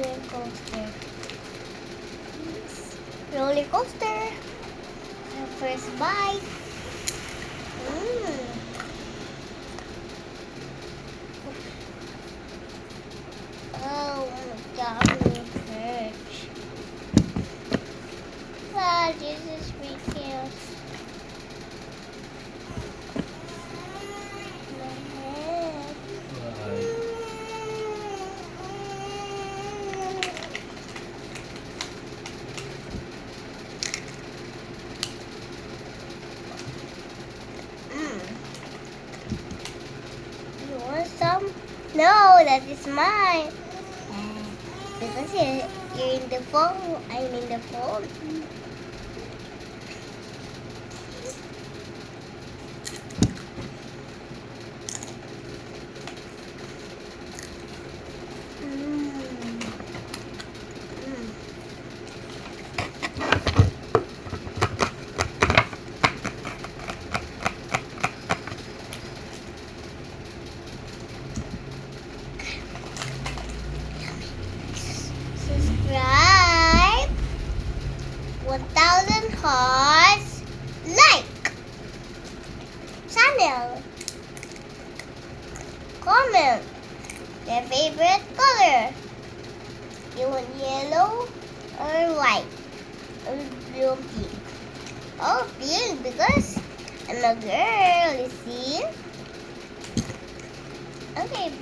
roller coaster. Roller coaster. The first bite. Oh, my God, it hurts. Wow, this is ridiculous. My head. You want some? No, that is mine. Because you're in the phone. I'm in the phone. Subscribe, 1,000 hearts, like channel, comment their favorite color. You want yellow or white or blue or pink? Oh, pink because I'm a girl, you see? Okay.